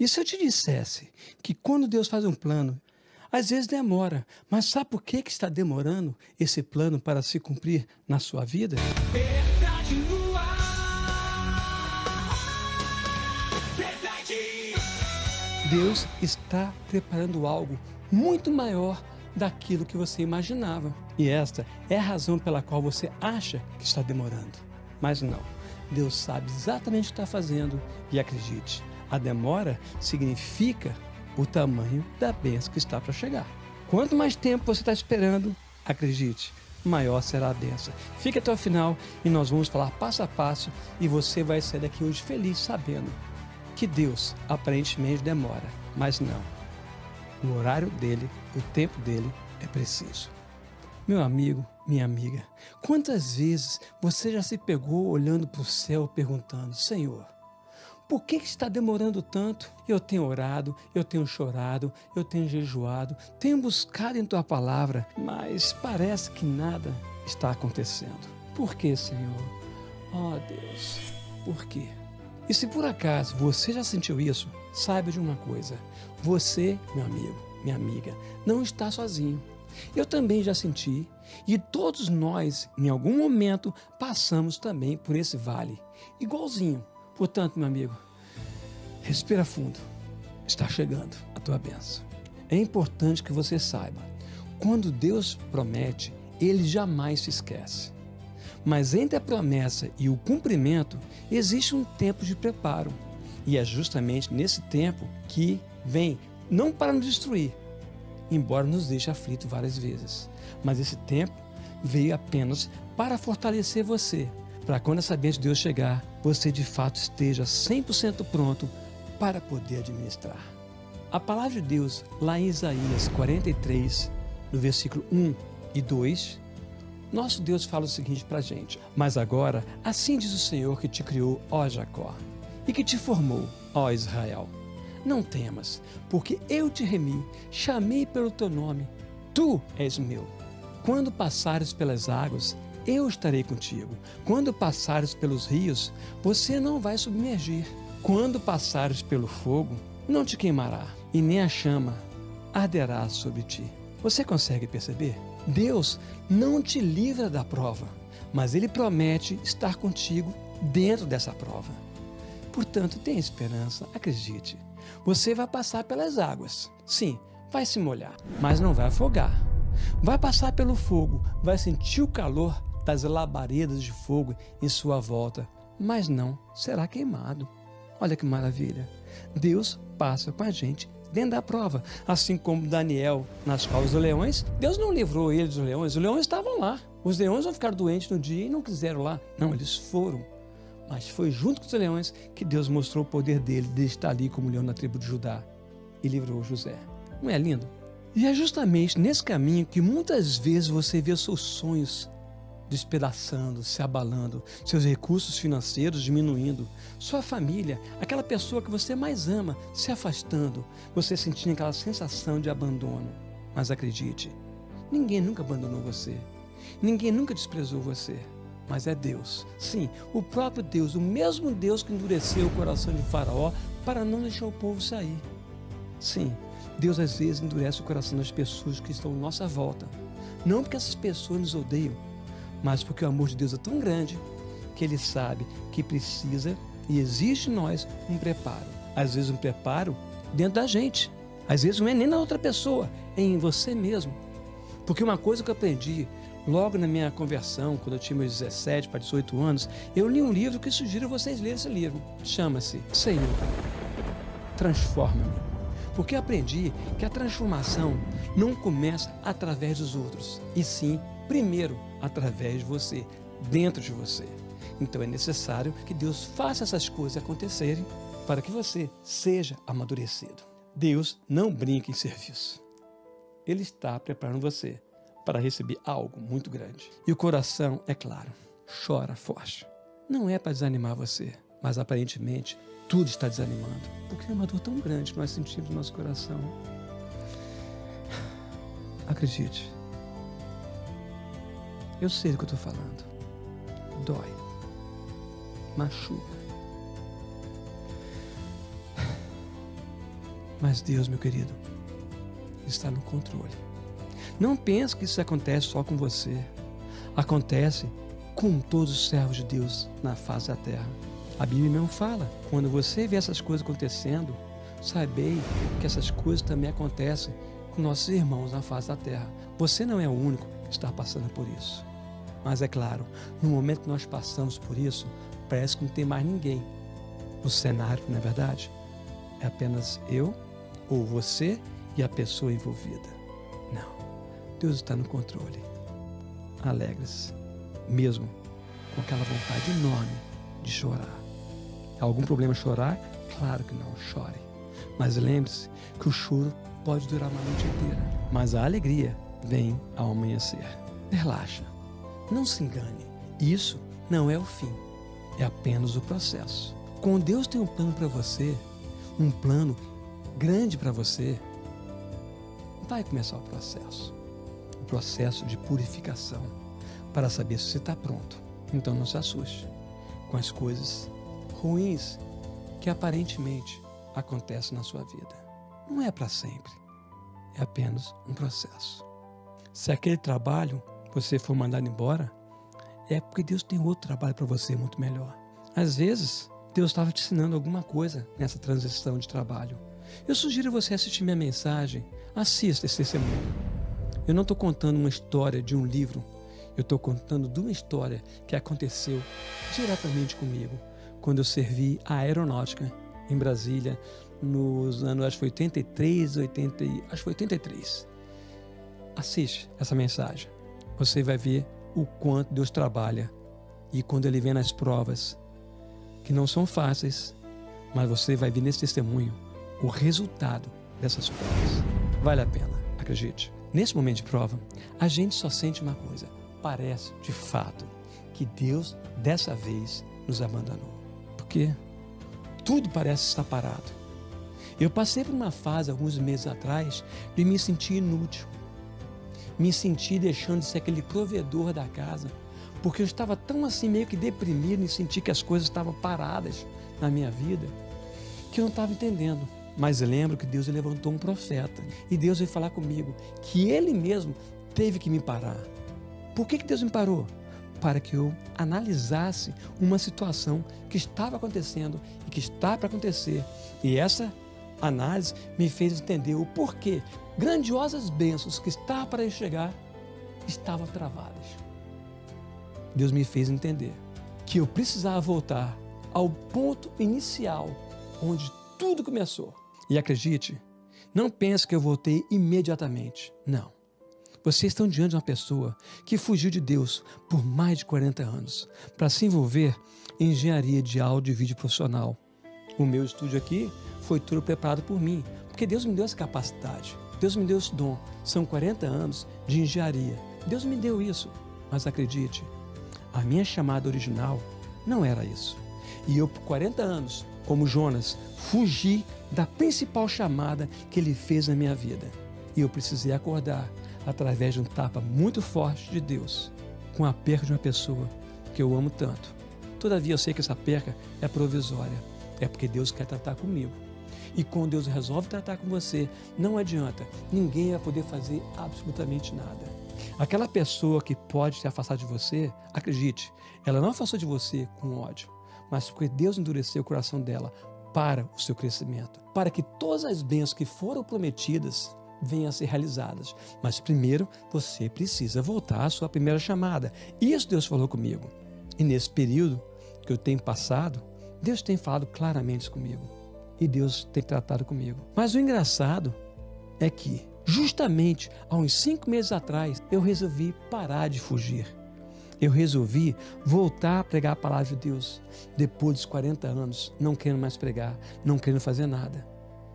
E se eu te dissesse que quando Deus faz um plano, às vezes demora, mas sabe por que está demorando esse plano para se cumprir na sua vida? Verdade no ar. Verdade. Deus está preparando algo muito maior daquilo que você imaginava. E esta é a razão pela qual você acha que está demorando. Mas não, Deus sabe exatamente o que está fazendo e acredite, a demora significa o tamanho da bênção que está para chegar. Quanto mais tempo você está esperando, acredite, maior será a bênção. Fique até o final e nós vamos falar passo a passo e você vai sair daqui hoje feliz sabendo que Deus aparentemente demora, mas não. O horário dele, o tempo dele é preciso. Meu amigo, minha amiga, quantas vezes você já se pegou olhando para o céu perguntando: Senhor, por que está demorando tanto? Eu tenho orado, eu tenho chorado, eu tenho jejuado, tenho buscado em Tua palavra, mas parece que nada está acontecendo. Por que, Senhor? Oh Deus, por quê? E se por acaso você já sentiu isso, saiba de uma coisa: você, meu amigo, minha amiga, não está sozinho. Eu também já senti, e todos nós, em algum momento, passamos também por esse vale, igualzinho. Portanto, meu amigo, respira fundo, está chegando a tua bênção. É importante que você saiba, quando Deus promete, Ele jamais se esquece. Mas entre a promessa e o cumprimento, existe um tempo de preparo. E é justamente nesse tempo que vem, não para nos destruir, embora nos deixe aflito várias vezes. Mas esse tempo veio apenas para fortalecer você, para quando essa bênção de Deus chegar, você de fato esteja 100% pronto para poder administrar. A palavra de Deus, lá em Isaías 43, no versículo 1 e 2, nosso Deus fala o seguinte para a gente: mas agora, assim diz o Senhor que te criou, ó Jacó, e que te formou, ó Israel. Não temas, porque eu te remi, chamei pelo teu nome, tu és meu. Quando passares pelas águas, eu estarei contigo. Quando passares pelos rios, você não vai submergir. Quando passares pelo fogo, não te queimará, e nem a chama arderá sobre ti. Você consegue perceber? Deus não te livra da prova, mas Ele promete estar contigo dentro dessa prova. Portanto, tenha esperança, acredite. Você vai passar pelas águas. Sim, vai se molhar, mas não vai afogar. Vai passar pelo fogo, vai sentir o calor das labaredas de fogo em sua volta, mas não será queimado. Olha que maravilha! Deus passa com a gente dentro da prova, assim como Daniel nas covas dos leões. Deus não livrou ele dos leões, os leões estavam lá. Os leões não ficaram doentes no dia e não quiseram lá. Não, eles foram. Mas foi junto com os leões que Deus mostrou o poder dele de estar ali como leão da tribo de Judá e livrou José. Não é lindo? E é justamente nesse caminho que muitas vezes você vê seus sonhos despedaçando, se abalando, seus recursos financeiros diminuindo, sua família, aquela pessoa que você mais ama, se afastando, você sentindo aquela sensação de abandono. Mas acredite, ninguém nunca abandonou você, ninguém nunca desprezou você, mas é Deus. Sim, o próprio Deus, o mesmo Deus que endureceu o coração de Faraó para não deixar o povo sair. Sim, Deus às vezes endurece o coração das pessoas que estão à nossa volta, não porque essas pessoas nos odeiam, mas porque o amor de Deus é tão grande que Ele sabe que precisa e exige em nós um preparo. Às vezes um preparo dentro da gente, às vezes não é nem na outra pessoa, é em você mesmo. Porque uma coisa que eu aprendi logo na minha conversão, quando eu tinha meus 17 para 18 anos, eu li um livro que sugiro vocês lerem esse livro. Chama-se Senhor, Transforma-me. Porque eu aprendi que a transformação não começa através dos outros, e sim, primeiro, através de você, dentro de você. Então é necessário que Deus faça essas coisas acontecerem para que você seja amadurecido. Deus não brinca em serviço. Ele está preparando você para receber algo muito grande. E o coração, é claro, chora forte. Não é para desanimar você, mas aparentemente tudo está desanimando, porque é uma dor tão grande que nós sentimos no nosso coração. Acredite, eu sei do que eu estou falando. Dói, machuca. Mas Deus, meu querido, está no controle. Não pense que isso acontece só com você. Acontece com todos os servos de Deus na face da terra. A Bíblia mesmo fala, quando você vê essas coisas acontecendo, saibei que essas coisas também acontecem com nossos irmãos na face da terra. Você não é o único que está passando por isso. Mas é claro, no momento que nós passamos por isso, parece que não tem mais ninguém. O cenário, não é verdade? É apenas eu, ou você e a pessoa envolvida. Não, Deus está no controle. Alegre-se, mesmo com aquela vontade enorme de chorar. É algum problema chorar? Claro que não, chore. Mas lembre-se que o choro pode durar uma noite inteira, mas a alegria vem ao amanhecer. Relaxa, não se engane. Isso não é o fim, é apenas o processo. Quando Deus tem um plano para você, um plano grande para você, vai começar o processo de purificação, para saber se você está pronto. Então não se assuste com as coisas ruins que aparentemente acontecem na sua vida. Não é para sempre, é apenas um processo. Se aquele trabalho você for mandado embora, é porque Deus tem outro trabalho para você muito melhor. Às vezes, Deus estava te ensinando alguma coisa nessa transição de trabalho. Eu sugiro você assistir minha mensagem, assista esse testemunho. Eu não estou contando uma história de um livro, eu estou contando de uma história que aconteceu diretamente comigo, quando eu servi a aeronáutica em Brasília, nos anos, acho que foi 83. Assiste essa mensagem, você vai ver o quanto Deus trabalha e quando Ele vem nas provas, que não são fáceis, mas você vai ver nesse testemunho o resultado dessas provas. Vale a pena, acredite. Nesse momento de prova, a gente só sente uma coisa. Parece, de fato, que Deus, dessa vez, nos abandonou. Porque tudo parece estar parado. Eu passei por uma fase, alguns meses atrás, de me sentir inútil. Me sentir deixando de ser aquele provedor da casa. Porque eu estava tão assim, meio que deprimido, e senti que as coisas estavam paradas na minha vida, que eu não estava entendendo. Mas eu lembro que Deus levantou um profeta. E Deus veio falar comigo que Ele mesmo teve que me parar. Por que Deus me parou? Para que eu analisasse uma situação que estava acontecendo e que está para acontecer. E essa análise me fez entender o porquê grandiosas bênçãos que estavam para chegar estavam travadas. Deus me fez entender que eu precisava voltar ao ponto inicial, onde tudo começou. E acredite, não pense que eu voltei imediatamente. Não. Vocês estão diante de uma pessoa que fugiu de Deus por mais de 40 anos para se envolver em engenharia de áudio e vídeo profissional. O meu estúdio aqui foi tudo preparado por mim, porque Deus me deu essa capacidade. Deus me deu esse dom. São 40 anos de engenharia. Deus me deu isso. Mas acredite, a minha chamada original não era isso. E eu, por 40 anos, como Jonas, fugi da principal chamada que Ele fez na minha vida. E eu precisei acordar através de um tapa muito forte de Deus, com a perca de uma pessoa que eu amo tanto. Todavia eu sei que essa perca é provisória, é porque Deus quer tratar comigo. E quando Deus resolve tratar com você, não adianta, ninguém vai poder fazer absolutamente nada. Aquela pessoa que pode se afastar de você, acredite, ela não afastou de você com ódio, mas porque Deus endureceu o coração dela para o seu crescimento, para que todas as bênçãos que foram prometidas venham a ser realizadas. Mas primeiro você precisa voltar à sua primeira chamada. Isso Deus falou comigo. E nesse período que eu tenho passado, Deus tem falado claramente comigo. E Deus tem tratado comigo. Mas o engraçado é que, justamente há uns 5 meses atrás, eu resolvi parar de fugir. Eu resolvi voltar a pregar a palavra de Deus. Depois dos 40 anos, não querendo mais pregar, não querendo fazer nada.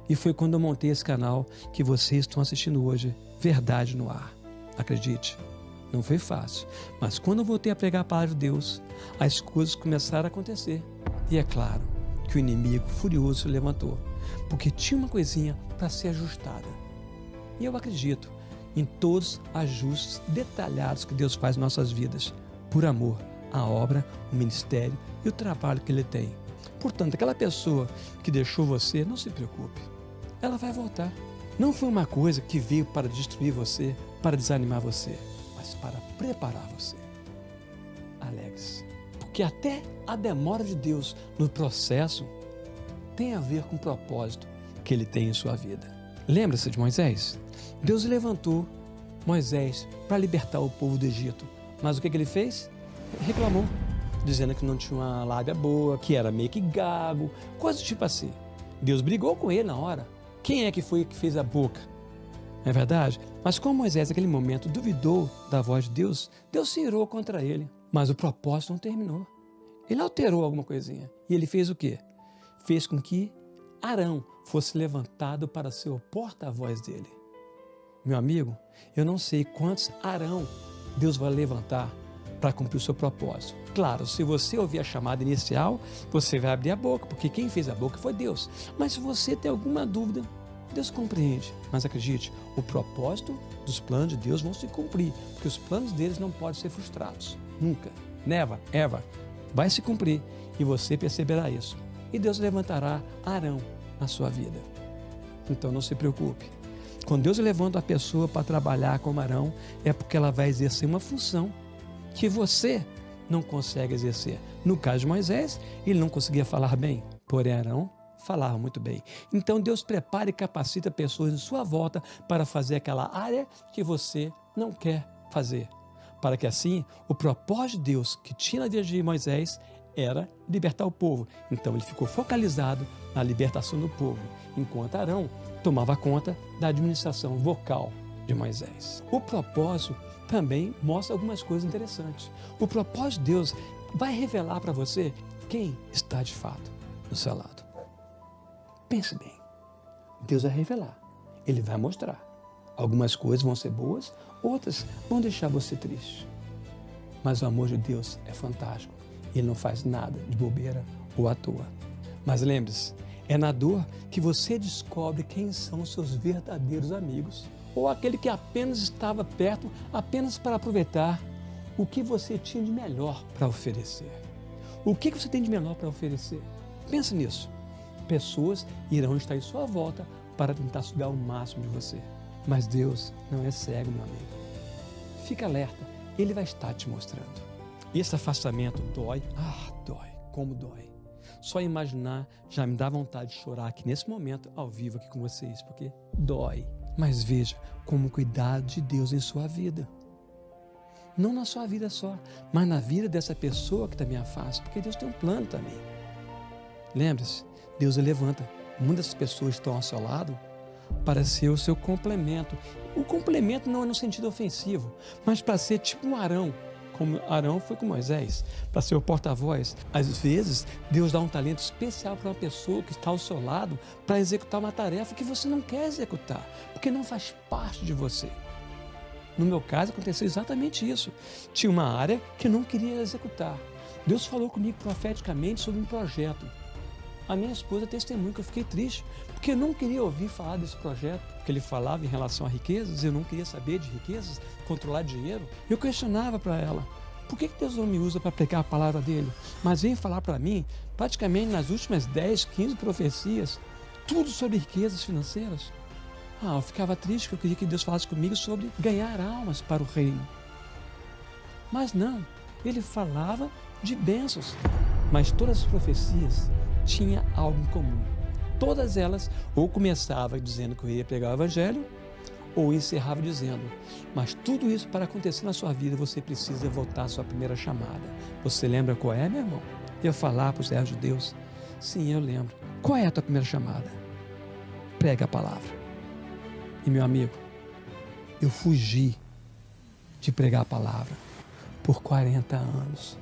E foi quando eu montei esse canal que vocês estão assistindo hoje, Verdade no Ar. Acredite, não foi fácil. Mas quando eu voltei a pregar a palavra de Deus, as coisas começaram a acontecer. E é claro que o inimigo furioso se levantou, porque tinha uma coisinha para ser ajustada. E eu acredito em todos os ajustes detalhados que Deus faz em nossas vidas, por amor à obra, o ministério e o trabalho que Ele tem. Portanto, aquela pessoa que deixou você, não se preocupe. ela vai voltar. Não foi uma coisa que veio para destruir você, para desanimar você, mas para preparar você. Alegre-se, porque até a demora de Deus no processo tem a ver com o propósito que Ele tem em sua vida. Lembra-se de Moisés? Deus levantou Moisés para libertar o povo do Egito, mas o que ele fez? Reclamou, dizendo que não tinha uma lábia boa, que era meio que gago, coisa do tipo assim. Deus brigou com ele na hora. Quem é que foi que fez a boca? Não é verdade? Mas como Moisés naquele momento duvidou da voz de Deus, Deus se irou contra ele. Mas o propósito não terminou. Ele alterou alguma coisinha. E ele fez o quê? Fez com que Arão fosse levantado para ser o porta-voz dele. Meu amigo, eu não sei quantos Arão Deus vai levantar para cumprir o seu propósito. Claro, se você ouvir a chamada inicial, você vai abrir a boca, porque quem fez a boca foi Deus. Mas se você tem alguma dúvida, Deus compreende. Mas acredite, o propósito dos planos de Deus vão se cumprir, porque os planos deles não podem ser frustrados. Nunca. Never, ever. Vai se cumprir e você perceberá isso. E Deus levantará Arão na sua vida. Então não se preocupe. Quando Deus levanta a pessoa para trabalhar como Arão, é porque ela vai exercer uma função que você não consegue exercer. No caso de Moisés, ele não conseguia falar bem, porém Arão falava muito bem. Então Deus prepara e capacita pessoas em sua volta para fazer aquela área que você não quer fazer. Para que assim, o propósito de Deus que tinha na vida de Moisés era libertar o povo. Então ele ficou focalizado na libertação do povo, enquanto Arão tomava conta da administração vocal de Moisés. O propósito também mostra algumas coisas interessantes. O propósito de Deus vai revelar para você quem está de fato do seu lado. Pense bem. Deus vai revelar. Ele vai mostrar. Algumas coisas vão ser boas, outras vão deixar você triste. Mas o amor de Deus é fantástico. Ele não faz nada de bobeira ou à toa. Mas lembre-se, é na dor que você descobre quem são os seus verdadeiros amigos, ou aquele que apenas estava perto apenas para aproveitar o que você tinha de melhor para oferecer. O que você tem de melhor para oferecer? Pense nisso. Pessoas irão estar em sua volta para tentar sugar o máximo de você. Mas Deus não é cego, meu amigo. Fica alerta, Ele vai estar te mostrando. Esse afastamento dói? Dói. Como dói. Só imaginar já me dá vontade de chorar aqui nesse momento, ao vivo aqui com vocês, porque dói. Mas veja como o cuidado de Deus em sua vida. Não na sua vida só, mas na vida dessa pessoa que também afasta, porque Deus tem um plano também. Lembre-se, Deus levanta muitas pessoas que estão ao seu lado para ser o seu complemento. O complemento não é no sentido ofensivo, mas para ser tipo um Arão, como Arão foi com Moisés, para ser o porta-voz. Às vezes, Deus dá um talento especial para uma pessoa que está ao seu lado para executar uma tarefa que você não quer executar, porque não faz parte de você. No meu caso, aconteceu exatamente isso. Tinha uma área que eu não queria executar. Deus falou comigo profeticamente sobre um projeto. A minha esposa testemunha que eu fiquei triste, porque eu não queria ouvir falar desse projeto, porque ele falava em relação a riquezas, eu não queria saber de riquezas, controlar dinheiro. Eu questionava para ela, por que Deus não me usa para pregar a palavra dele? Mas veio falar para mim, praticamente nas últimas 10, 15 profecias, tudo sobre riquezas financeiras. Eu ficava triste, porque eu queria que Deus falasse comigo sobre ganhar almas para o reino. Mas não, ele falava de bênçãos, mas todas as profecias tinha algo em comum. Todas elas ou começava dizendo que eu ia pregar o evangelho, ou encerrava dizendo, mas tudo isso para acontecer na sua vida, você precisa voltar à sua primeira chamada. Você lembra qual é, meu irmão? Eu falar para os servos de Deus, sim, eu lembro. Qual é a tua primeira chamada? Prega a palavra. E meu amigo, eu fugi de pregar a palavra por 40 anos.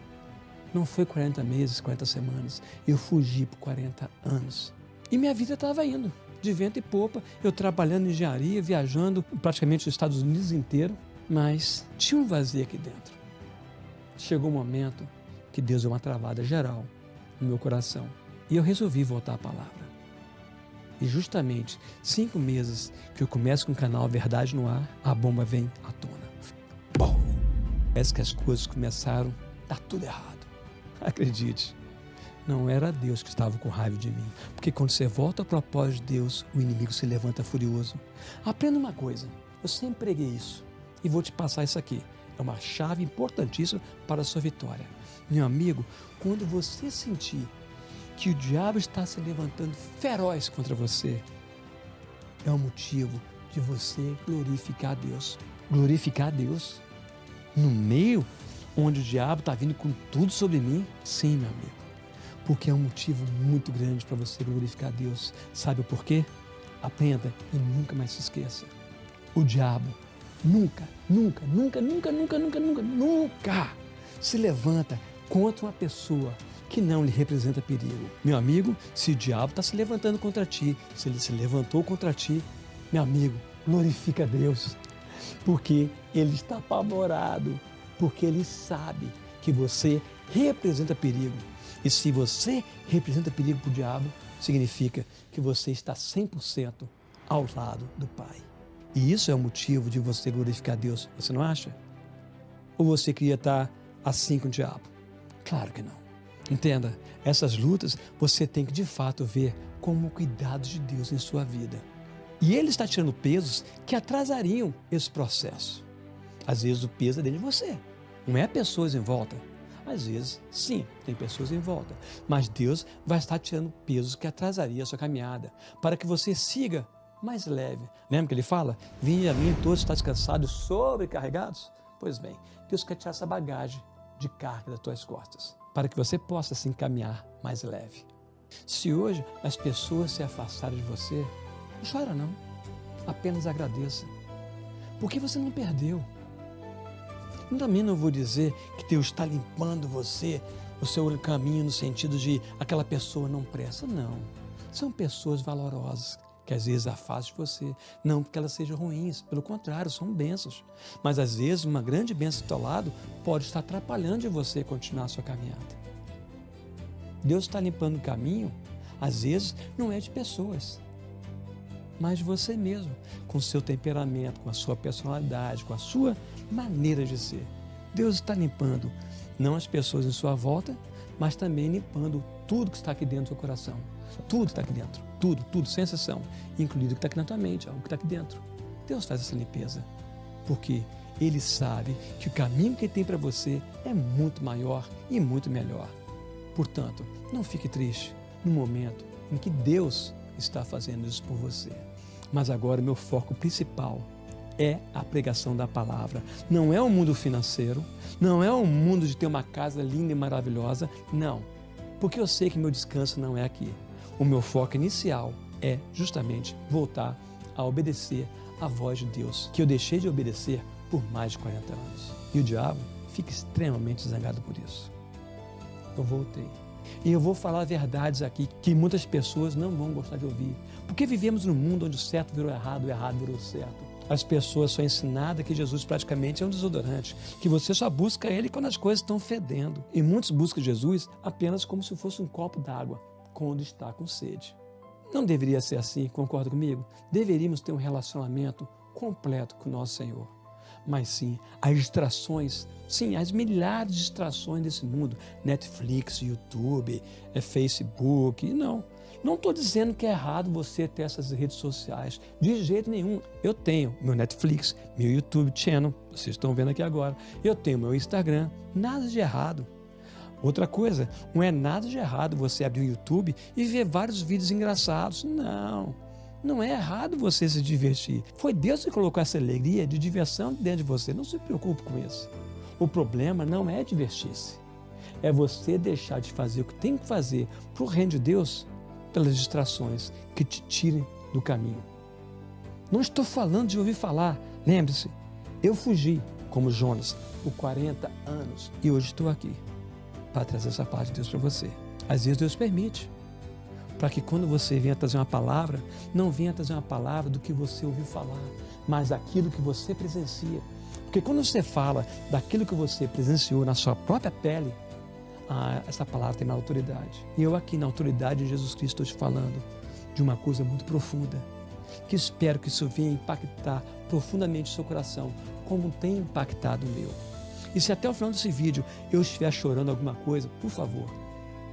Não foi 40 meses, 40 semanas. Eu fugi por 40 anos. E minha vida estava indo, de vento e popa. Eu trabalhando em engenharia, viajando praticamente os Estados Unidos inteiro. Mas tinha um vazio aqui dentro. Chegou um momento que Deus deu uma travada geral no meu coração. E eu resolvi voltar à palavra. E justamente 5 meses que eu começo com o canal Verdade no Ar, a bomba vem à tona. Bom, parece que as coisas começaram a dar tudo errado. Acredite, não era Deus que estava com raiva de mim. Porque quando você volta ao propósito de Deus, o inimigo se levanta furioso. Aprenda uma coisa, eu sempre preguei isso e vou te passar isso aqui. É uma chave importantíssima para a sua vitória. Meu amigo, quando você sentir que o diabo está se levantando feroz contra você, é um motivo de você glorificar a Deus. Glorificar a Deus no meio onde o diabo está vindo com tudo sobre mim? Sim, meu amigo. Porque é um motivo muito grande para você glorificar a Deus. Sabe o porquê? Aprenda e nunca mais se esqueça. O diabo nunca se levanta contra uma pessoa que não lhe representa perigo. Meu amigo, se o diabo está se levantando contra ti, se ele se levantou contra ti, meu amigo, glorifica a Deus, porque ele está apavorado, porque ele sabe que você representa perigo. E se você representa perigo para o diabo, significa que você está 100% ao lado do Pai. E isso é o motivo de você glorificar a Deus, você não acha? Ou você queria estar assim com o diabo? Claro que não. Entenda, essas lutas você tem que de fato ver como cuidados de Deus em sua vida. E Ele está tirando pesos que atrasariam esse processo. Às vezes o peso é dentro de você, não é pessoas em volta. Às vezes, sim, tem pessoas em volta, mas Deus vai estar tirando pesos que atrasariam a sua caminhada, para que você siga mais leve. Lembra que Ele fala? Vinde a mim todos estáis cansados, sobrecarregados? Pois bem, Deus quer tirar essa bagagem de carga das tuas costas, para que você possa assim caminhar mais leve. Se hoje as pessoas se afastarem de você, não chora não, apenas agradeça, porque você não perdeu. Também não vou dizer que Deus está limpando você, o seu caminho no sentido de aquela pessoa não presta, não. São pessoas valorosas que às vezes afastam de você, não porque elas sejam ruins, pelo contrário, são bênçãos. Mas às vezes uma grande bênção do teu lado pode estar atrapalhando de você continuar a sua caminhada. Deus está limpando o caminho, às vezes não é de pessoas, mas de você mesmo, com o seu temperamento, com a sua personalidade, com a sua maneira de ser. Deus está limpando não as pessoas em sua volta, mas também limpando tudo que está aqui dentro do seu coração. Tudo está aqui dentro, tudo, sem exceção, incluído o que está aqui na tua mente, algo que está aqui dentro. Deus faz essa limpeza, porque Ele sabe que o caminho que Ele tem para você é muito maior e muito melhor. Portanto, não fique triste no momento em que Deus está fazendo isso por você. Mas agora o meu foco principal é a pregação da palavra. Não é o mundo financeiro, não é o mundo de ter uma casa linda e maravilhosa, não. Porque eu sei que meu descanso não é aqui. O meu foco inicial é justamente voltar a obedecer à voz de Deus, que eu deixei de obedecer por mais de 40 anos. E o diabo fica extremamente zangado por isso. Eu voltei. E eu vou falar verdades aqui que muitas pessoas não vão gostar de ouvir. Porque vivemos num mundo onde o certo virou errado, o errado virou certo. As pessoas são ensinadas que Jesus praticamente é um desodorante, que você só busca Ele quando as coisas estão fedendo. E muitos buscam Jesus apenas como se fosse um copo d'água, quando está com sede. Não deveria ser assim, concorda comigo? Deveríamos ter um relacionamento completo com o nosso Senhor. Mas sim, as distrações, sim, as milhares de distrações desse mundo, Netflix, YouTube, Facebook, não estou dizendo que é errado você ter essas redes sociais, de jeito nenhum. Eu tenho meu Netflix, meu YouTube channel, vocês estão vendo aqui agora, eu tenho meu Instagram, nada de errado. Outra coisa, não é nada de errado você abrir o YouTube e ver vários vídeos engraçados, não é errado você se divertir. Foi Deus que colocou essa alegria de diversão dentro de você. Não se preocupe com isso. O problema não é divertir-se. É você deixar de fazer o que tem que fazer para o reino de Deus pelas distrações que te tirem do caminho. Não estou falando de ouvir falar. Lembre-se, eu fugi como Jonas por 40 anos e hoje estou aqui para trazer essa parte de Deus para você. Às vezes Deus permite, para que quando você venha trazer uma palavra, não venha trazer uma palavra do que você ouviu falar, mas daquilo que você presencia. Porque quando você fala daquilo que você presenciou na sua própria pele, essa palavra tem mais autoridade. E eu aqui na autoridade de Jesus Cristo estou te falando de uma coisa muito profunda, que espero que isso venha impactar profundamente o seu coração, como tem impactado o meu. E se até o final desse vídeo eu estiver chorando alguma coisa, por favor,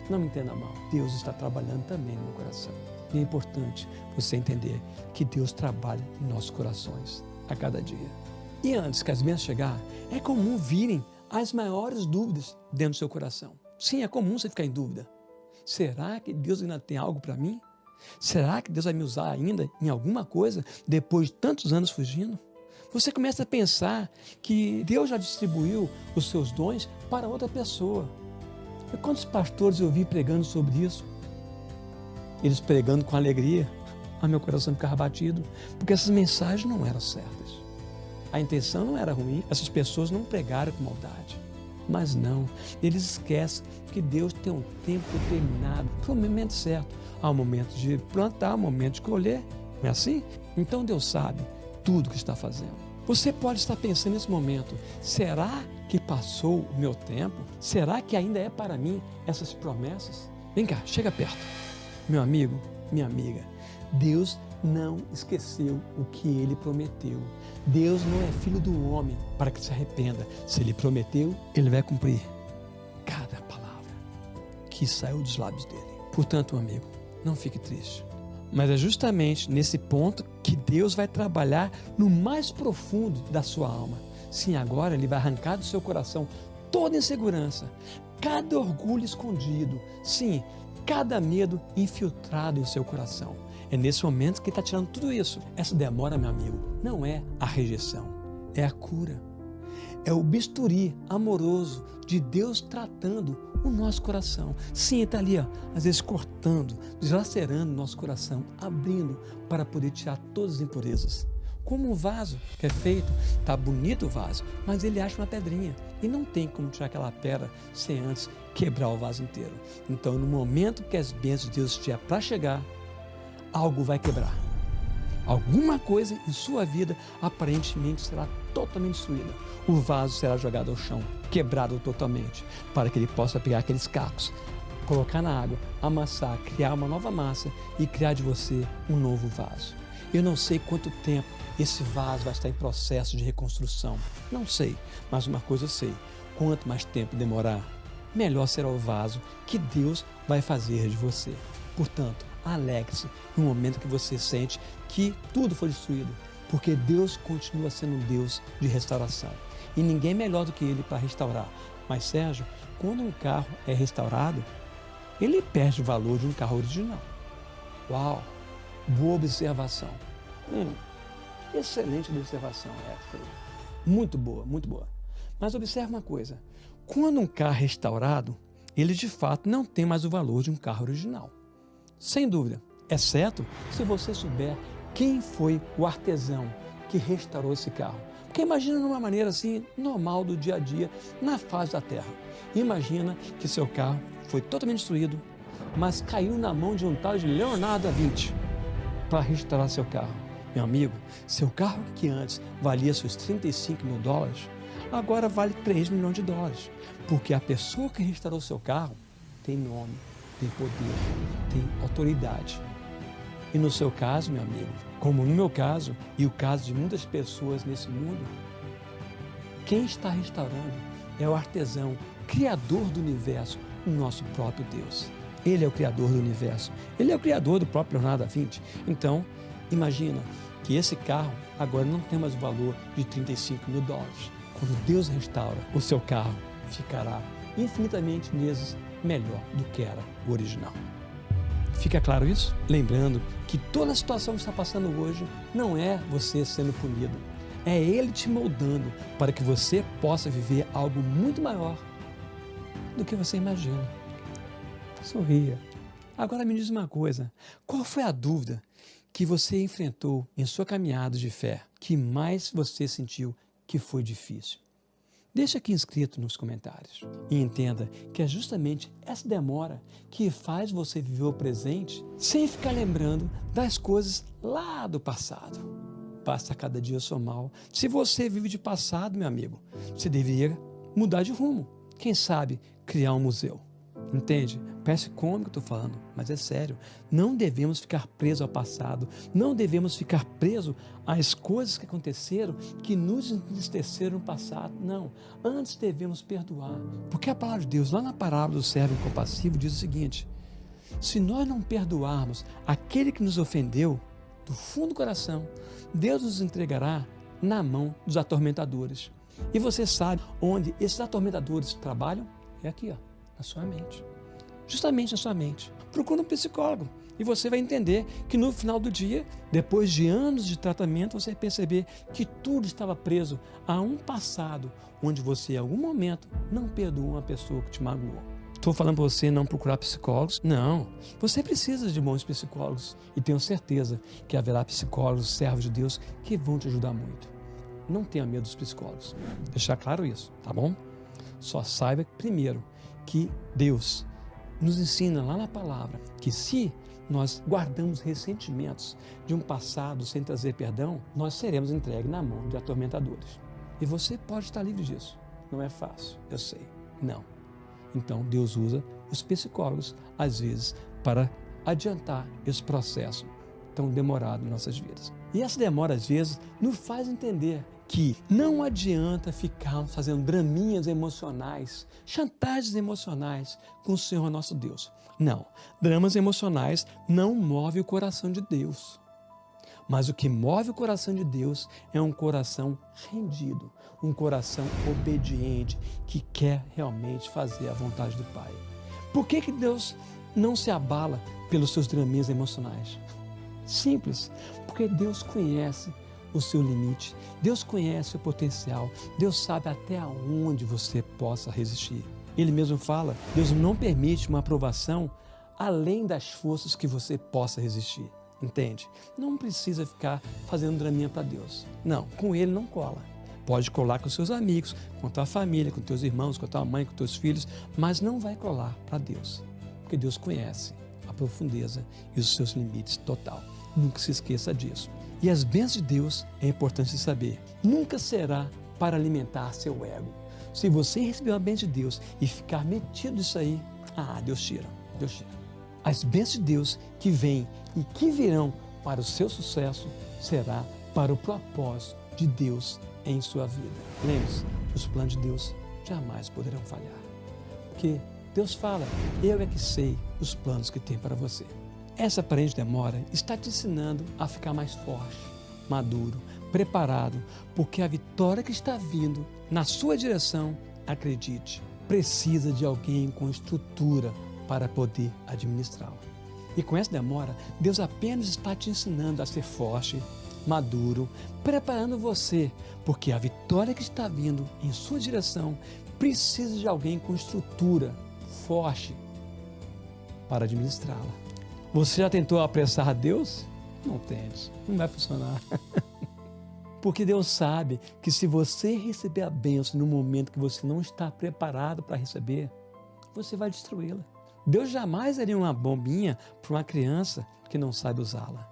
Não me entenda mal. Deus está trabalhando também no meu coração. E é importante você entender que Deus trabalha em nossos corações a cada dia. E antes que as bênçãos chegar, é comum virem as maiores dúvidas dentro do seu coração. Sim, é comum você ficar em dúvida. Será que Deus ainda tem algo para mim? Será que Deus vai me usar ainda em alguma coisa depois de tantos anos fugindo? Você começa a pensar que Deus já distribuiu os seus dons para outra pessoa. E quantos pastores eu vi pregando sobre isso? Eles pregando com alegria, meu coração ficava batido, porque essas mensagens não eram certas. A intenção não era ruim, essas pessoas não pregaram com maldade. Mas não, eles esquecem que Deus tem um tempo determinado, para o momento certo. Há um momento de plantar, um momento de colher, não é assim? Então Deus sabe tudo o que está fazendo. Você pode estar pensando nesse momento, será que passou o meu tempo? Será que ainda é para mim essas promessas? Vem cá, chega perto. Meu amigo, minha amiga, Deus não esqueceu o que Ele prometeu. Deus não é filho do homem para que se arrependa. Se Ele prometeu, Ele vai cumprir cada palavra que saiu dos lábios dEle. Portanto, amigo, não fique triste. Mas é justamente nesse ponto que Deus vai trabalhar no mais profundo da sua alma. Sim, agora Ele vai arrancar do seu coração toda insegurança, cada orgulho escondido, sim, cada medo infiltrado em seu coração. É nesse momento que Ele está tirando tudo isso. Essa demora, meu amigo, não é a rejeição, é a cura. É o bisturi amoroso de Deus tratando o nosso coração. Sim, está ali, às vezes cortando, dilacerando o nosso coração, abrindo para poder tirar todas as impurezas. Como um vaso que é feito, está bonito o vaso, mas ele acha uma pedrinha. E não tem como tirar aquela pedra sem antes quebrar o vaso inteiro. Então, no momento que as bênçãos de Deus estiver para chegar, algo vai quebrar. Alguma coisa em sua vida aparentemente será totalmente destruída. O vaso será jogado ao chão, quebrado totalmente, para que ele possa pegar aqueles cacos, colocar na água, amassar, criar uma nova massa e criar de você um novo vaso. Eu não sei quanto tempo esse vaso vai estar em processo de reconstrução. Não sei, mas uma coisa eu sei. Quanto mais tempo demorar, melhor será o vaso que Deus vai fazer de você. Portanto, alegre-se no momento que você sente que tudo foi destruído, porque Deus continua sendo um Deus de restauração. E ninguém é melhor do que Ele para restaurar. Mas, Sérgio, quando um carro é restaurado, ele perde o valor de um carro original. Uau! Boa observação. Excelente observação essa. Muito boa, muito boa. Mas observe uma coisa. Quando um carro é restaurado, ele de fato não tem mais o valor de um carro original. Sem dúvida, exceto se você souber quem foi o artesão que restaurou esse carro. Porque imagina numa maneira assim, normal do dia a dia, na face da terra. Imagina que seu carro foi totalmente destruído, mas caiu na mão de um tal de Leonardo da Vinci para restaurar seu carro. Meu amigo, seu carro que antes valia seus 35 mil dólares, agora vale 3 milhões de dólares. Porque a pessoa que restaurou seu carro tem nome, tem poder, tem autoridade. E no seu caso, meu amigo, como no meu caso e o caso de muitas pessoas nesse mundo, quem está restaurando é o artesão, criador do universo, o nosso próprio Deus. Ele é o criador do universo. Ele é o criador do próprio Leonardo da Vinci. Então, imagina que esse carro agora não tem mais o valor de 35 mil dólares. Quando Deus restaura, o seu carro ficará infinitamente vezes melhor do que era o original. Fica claro isso? Lembrando que toda a situação que está passando hoje não é você sendo punido. É Ele te moldando para que você possa viver algo muito maior do que você imagina. Sorria. Agora me diz uma coisa. Qual foi a dúvida que você enfrentou em sua caminhada de fé que mais você sentiu que foi difícil? Deixa aqui escrito nos comentários. E entenda que é justamente essa demora que faz você viver o presente sem ficar lembrando das coisas lá do passado. Basta cada dia somar. Se você vive de passado, meu amigo, você deveria mudar de rumo. Quem sabe criar um museu. Entende? Parece cômico que eu estou falando, mas é sério. Não devemos ficar presos ao passado. Não devemos ficar presos às coisas que aconteceram, que nos entristeceram no passado. Não. Antes devemos perdoar. Porque a palavra de Deus, lá na parábola do servo incompassível, diz o seguinte: se nós não perdoarmos aquele que nos ofendeu, do fundo do coração, Deus nos entregará na mão dos atormentadores. E você sabe onde esses atormentadores trabalham? É aqui, ó, na sua mente. Justamente na sua mente. Procura um psicólogo e você vai entender que no final do dia, depois de anos de tratamento, você vai perceber que tudo estava preso a um passado onde você, em algum momento, não perdoou uma pessoa que te magoou. Estou falando para você não procurar psicólogos? Não. Você precisa de bons psicólogos e tenho certeza que haverá psicólogos, servos de Deus, que vão te ajudar muito. Não tenha medo dos psicólogos. Deixar claro isso, tá bom? Só saiba, primeiro, que Deus nos ensina lá na palavra que se nós guardamos ressentimentos de um passado sem trazer perdão, nós seremos entregues na mão de atormentadores. E você pode estar livre disso. Não é fácil, eu sei. Não. Então Deus usa os psicólogos, às vezes, para adiantar esse processo tão demorado em nossas vidas. E essa demora, às vezes, nos faz entender que não adianta ficarmos fazendo draminhas emocionais, chantagens emocionais com o Senhor nosso Deus. Não, dramas emocionais não movem o coração de Deus. Mas o que move o coração de Deus é um coração rendido, um coração obediente, que quer realmente fazer a vontade do Pai. Por que Deus não se abala pelos seus draminhas emocionais? Simples, porque Deus conhece o seu limite, Deus conhece o potencial, Deus sabe até onde você possa resistir. Ele mesmo fala, Deus não permite uma aprovação além das forças que você possa resistir. Entende? Não precisa ficar fazendo draminha para Deus. Não, com Ele não cola. Pode colar com seus amigos, com a tua família, com teus irmãos, com a tua mãe, com teus filhos, mas não vai colar para Deus, porque Deus conhece a profundeza e os seus limites total. Nunca se esqueça disso. E as bênçãos de Deus, é importante saber, nunca será para alimentar seu ego. Se você receber a bênção de Deus e ficar metido nisso aí, Deus tira, Deus tira. As bênçãos de Deus que vêm e que virão para o seu sucesso será para o propósito de Deus em sua vida. Lembre-se, os planos de Deus jamais poderão falhar. Porque Deus fala, eu é que sei os planos que tem para você. Essa aparente demora está te ensinando a ficar mais forte, maduro, preparado, porque a vitória que está vindo na sua direção, acredite, precisa de alguém com estrutura para poder administrá-la. E com essa demora, Deus apenas está te ensinando a ser forte, maduro, preparando você, porque a vitória que está vindo em sua direção precisa de alguém com estrutura forte para administrá-la. Você já tentou apressar a Deus? Não tente, não vai funcionar. Porque Deus sabe que se você receber a bênção no momento que você não está preparado para receber, você vai destruí-la. Deus jamais daria uma bombinha para uma criança que não sabe usá-la.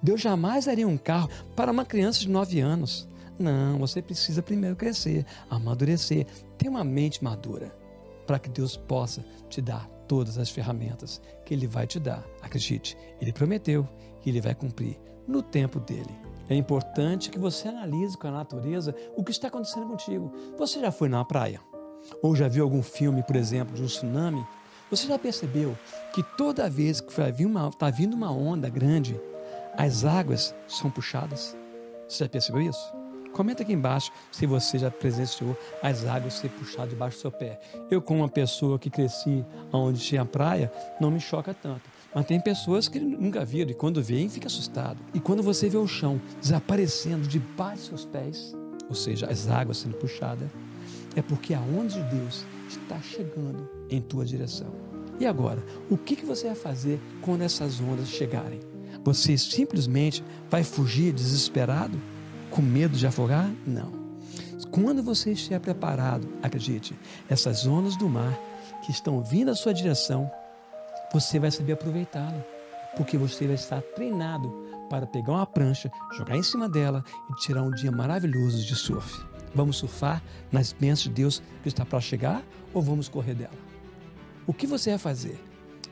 Deus jamais daria um carro para uma criança de 9 anos. Não, você precisa primeiro crescer, amadurecer, ter uma mente madura, para que Deus possa te dar todas as ferramentas que Ele vai te dar. Acredite, Ele prometeu que Ele vai cumprir no tempo dEle. É importante que você analise com a natureza o que está acontecendo contigo. Você já foi na praia? Ou já viu algum filme, por exemplo, de um tsunami? Você já percebeu que toda vez que está vindo uma onda grande, as águas são puxadas? Você já percebeu isso? Comenta aqui embaixo se você já presenciou as águas ser puxadas debaixo do seu pé. Eu, como uma pessoa que cresci onde tinha praia, não me choca tanto. Mas tem pessoas que nunca viram e quando veem fica assustado. E quando você vê o chão desaparecendo debaixo dos seus pés, ou seja, as águas sendo puxadas, é porque a onda de Deus está chegando em tua direção. E agora, o que você vai fazer quando essas ondas chegarem? Você simplesmente vai fugir desesperado, com medo de afogar? Não. Quando você estiver preparado, acredite, essas ondas do mar que estão vindo à sua direção, você vai saber aproveitá-la, porque você vai estar treinado para pegar uma prancha, jogar em cima dela e tirar um dia maravilhoso de surf. Vamos surfar nas bênçãos de Deus que está para chegar ou vamos correr dela? O que você vai fazer?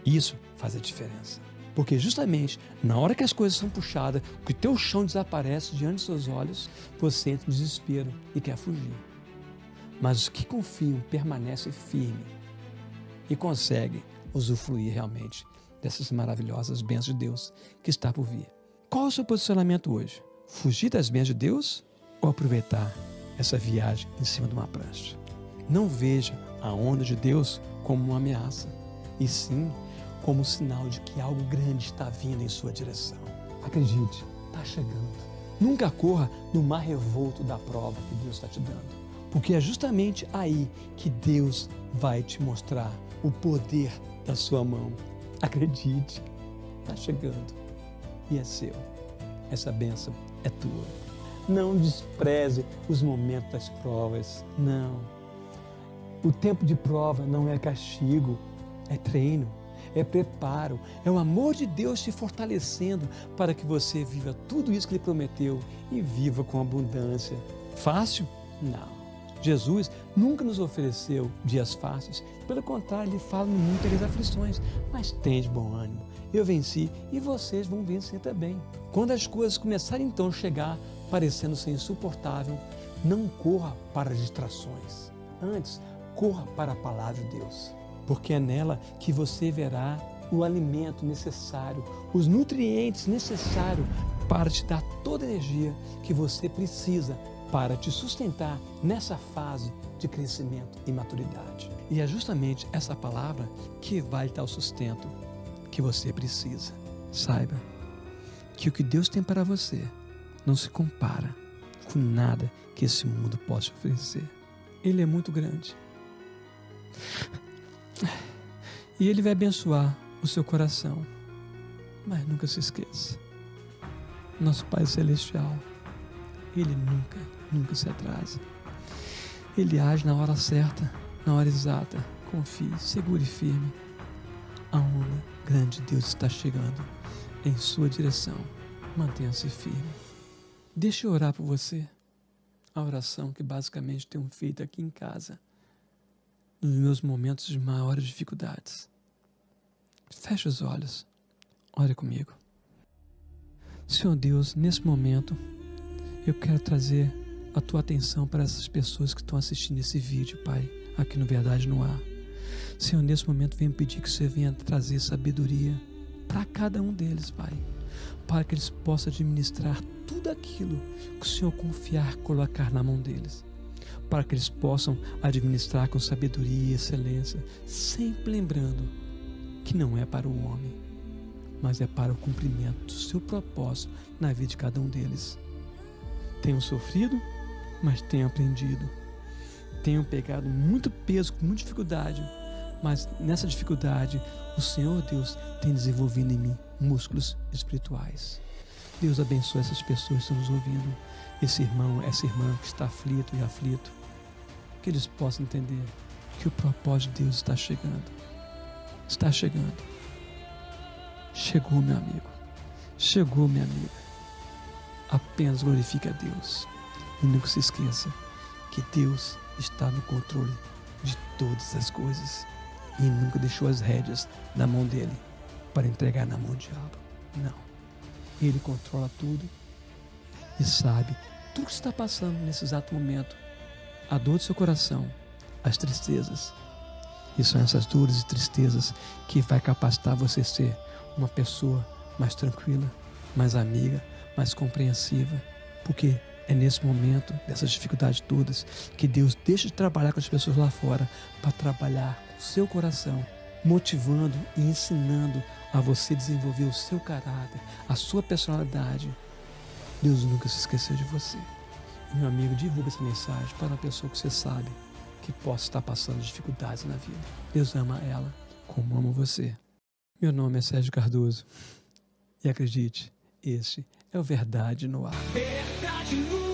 Isso faz a diferença. Porque justamente na hora que as coisas são puxadas, que o teu chão desaparece diante dos seus olhos, você entra em desespero e quer fugir. Mas os que confiam permanecem firmes e conseguem usufruir realmente dessas maravilhosas bênçãos de Deus que está por vir. Qual é o seu posicionamento hoje? Fugir das bênçãos de Deus ou aproveitar essa viagem em cima de uma prancha? Não veja a onda de Deus como uma ameaça, e sim como um sinal de que algo grande está vindo em sua direção. Acredite, está chegando. Nunca corra no mar revolto da prova que Deus está te dando, porque é justamente aí que Deus vai te mostrar o poder da sua mão. Acredite, está chegando e é seu. Essa bênção é tua. Não despreze os momentos das provas, não. O tempo de prova não é castigo, é treino, é preparo, é o amor de Deus te fortalecendo para que você viva tudo isso que Ele prometeu e viva com abundância. Fácil? Não. Jesus nunca nos ofereceu dias fáceis, pelo contrário, Ele fala no mundo das aflições, mas tem de bom ânimo. Eu venci e vocês vão vencer também. Quando as coisas começarem então a chegar parecendo ser insuportável, não corra para as distrações. Antes, corra para a palavra de Deus, porque é nela que você verá o alimento necessário, os nutrientes necessários para te dar toda a energia que você precisa para te sustentar nessa fase de crescimento e maturidade. E é justamente essa palavra que vai te dar o sustento que você precisa. Saiba que o que Deus tem para você não se compara com nada que esse mundo possa oferecer. Ele é muito grande. E Ele vai abençoar o seu coração. Mas nunca se esqueça, nosso Pai Celestial, Ele nunca se atrasa. Ele age na hora certa, na hora exata. Confie, segure firme. A onda grande de Deus está chegando em sua direção. Mantenha-se firme. Deixa eu orar por você. A oração que basicamente tenho feito aqui em casa, nos meus momentos de maiores dificuldades. Feche os olhos. Ore comigo. Senhor Deus, nesse momento, eu quero trazer a tua atenção para essas pessoas que estão assistindo esse vídeo, Pai, aqui no Verdade no Ar. Senhor, nesse momento, venho pedir que você venha trazer sabedoria para cada um deles, Pai, para que eles possam administrar tudo aquilo que o Senhor confiar, colocar na mão deles, para que eles possam administrar com sabedoria e excelência, sempre lembrando que não é para o homem, mas é para o cumprimento do seu propósito na vida de cada um deles. Tenham sofrido, mas tenham aprendido. Tenham pegado muito peso, com muita dificuldade, mas nessa dificuldade, o Senhor Deus tem desenvolvido em mim músculos espirituais. Deus abençoe essas pessoas que estão nos ouvindo, esse irmão, essa irmã que está aflito e aflito, que eles possam entender que o propósito de Deus está chegando. Está chegando. Chegou, meu amigo. Chegou, minha amiga. Apenas glorifique a Deus. E nunca se esqueça que Deus está no controle de todas as coisas e nunca deixou as rédeas na mão dele para entregar na mão do diabo. Não. Ele controla tudo e sabe tudo que está passando nesse exato momento. A dor do seu coração, as tristezas. E são essas dores e tristezas que vai capacitar você a ser uma pessoa mais tranquila, mais amiga, mais compreensiva, porque é nesse momento, dessas dificuldades todas, que Deus deixa de trabalhar com as pessoas lá fora para trabalhar com o seu coração, motivando e ensinando a você desenvolver o seu caráter, a sua personalidade. Deus nunca se esqueceu de você. E, meu amigo, divulga essa mensagem para uma pessoa que você sabe que possa estar passando dificuldades na vida. Deus ama ela como ama você. Meu nome é Sérgio Cardoso e acredite, este é o Verdade no Ar. Verdade no